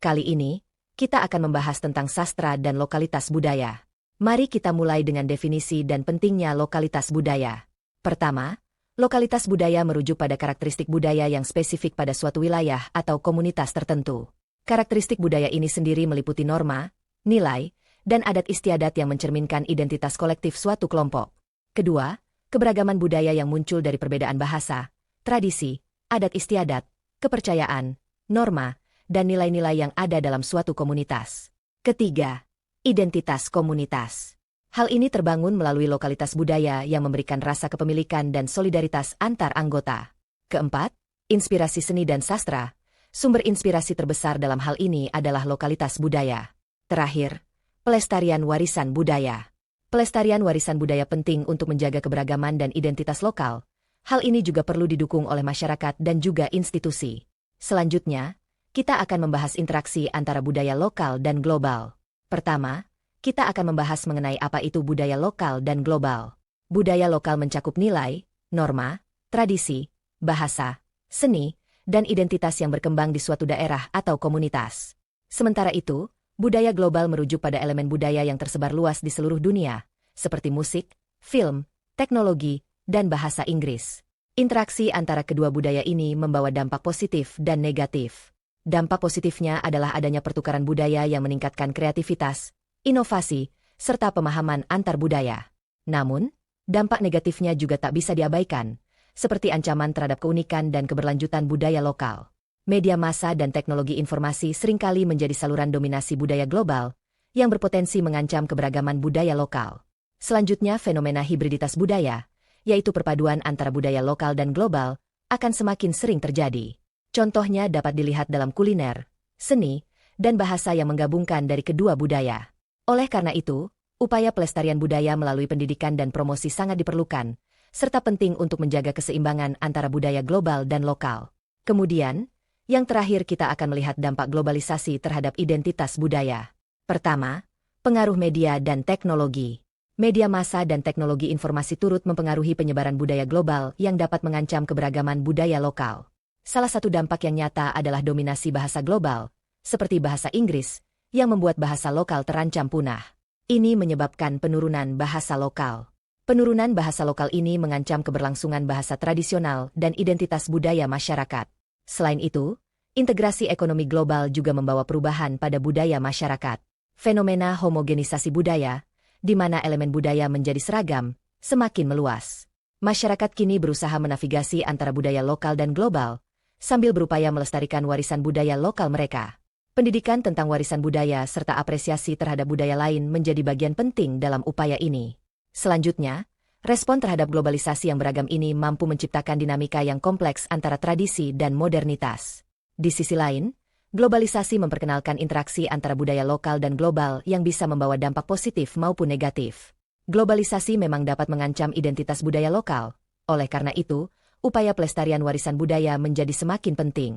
Kali ini, kita akan membahas tentang sastra dan lokalitas budaya. Mari kita mulai dengan definisi dan pentingnya lokalitas budaya. Pertama, lokalitas budaya merujuk pada karakteristik budaya yang spesifik pada suatu wilayah atau komunitas tertentu. Karakteristik budaya ini sendiri meliputi norma, nilai, dan adat istiadat yang mencerminkan identitas kolektif suatu kelompok. Kedua, keberagaman budaya yang muncul dari perbedaan bahasa, tradisi, adat istiadat, kepercayaan, norma, dan nilai-nilai yang ada dalam suatu komunitas. Ketiga, identitas komunitas. Hal ini terbangun melalui lokalitas budaya yang memberikan rasa kepemilikan dan solidaritas antar anggota. Keempat, inspirasi seni dan sastra. Sumber inspirasi terbesar dalam hal ini adalah lokalitas budaya. Terakhir, pelestarian warisan budaya. Pelestarian warisan budaya penting untuk menjaga keberagaman dan identitas lokal. Hal ini juga perlu didukung oleh masyarakat dan juga institusi. Selanjutnya, kita akan membahas interaksi antara budaya lokal dan global. Pertama, kita akan membahas mengenai apa itu budaya lokal dan global. Budaya lokal mencakup nilai, norma, tradisi, bahasa, seni, dan identitas yang berkembang di suatu daerah atau komunitas. Sementara itu, budaya global merujuk pada elemen budaya yang tersebar luas di seluruh dunia, seperti musik, film, teknologi, dan bahasa Inggris. Interaksi antara kedua budaya ini membawa dampak positif dan negatif. Dampak positifnya adalah adanya pertukaran budaya yang meningkatkan kreativitas, inovasi, serta pemahaman antar budaya. Namun, dampak negatifnya juga tak bisa diabaikan, seperti ancaman terhadap keunikan dan keberlanjutan budaya lokal. Media massa dan teknologi informasi seringkali menjadi saluran dominasi budaya global, yang berpotensi mengancam keberagaman budaya lokal. Selanjutnya, fenomena hibriditas budaya, yaitu perpaduan antara budaya lokal dan global, akan semakin sering terjadi. Contohnya dapat dilihat dalam kuliner, seni, dan bahasa yang menggabungkan dari kedua budaya. Oleh karena itu, upaya pelestarian budaya melalui pendidikan dan promosi sangat diperlukan, serta penting untuk menjaga keseimbangan antara budaya global dan lokal. Kemudian, yang terakhir kita akan melihat dampak globalisasi terhadap identitas budaya. Pertama, pengaruh media dan teknologi. Media massa dan teknologi informasi turut mempengaruhi penyebaran budaya global yang dapat mengancam keberagaman budaya lokal. Salah satu dampak yang nyata adalah dominasi bahasa global, seperti bahasa Inggris, yang membuat bahasa lokal terancam punah. Ini menyebabkan penurunan bahasa lokal. Penurunan bahasa lokal ini mengancam keberlangsungan bahasa tradisional dan identitas budaya masyarakat. Selain itu, integrasi ekonomi global juga membawa perubahan pada budaya masyarakat. Fenomena homogenisasi budaya, di mana elemen budaya menjadi seragam, semakin meluas. Masyarakat kini berusaha menavigasi antara budaya lokal dan global, sambil berupaya melestarikan warisan budaya lokal mereka. Pendidikan tentang warisan budaya serta apresiasi terhadap budaya lain menjadi bagian penting dalam upaya ini. Selanjutnya, respon terhadap globalisasi yang beragam ini mampu menciptakan dinamika yang kompleks antara tradisi dan modernitas. Di sisi lain, globalisasi memperkenalkan interaksi antara budaya lokal dan global yang bisa membawa dampak positif maupun negatif. Globalisasi memang dapat mengancam identitas budaya lokal. Oleh karena itu, upaya pelestarian warisan budaya menjadi semakin penting.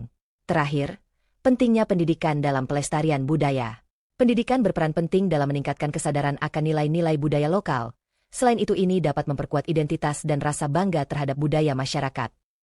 Terakhir, pentingnya pendidikan dalam pelestarian budaya. Pendidikan berperan penting dalam meningkatkan kesadaran akan nilai-nilai budaya lokal. Selain itu, ini dapat memperkuat identitas dan rasa bangga terhadap budaya masyarakat.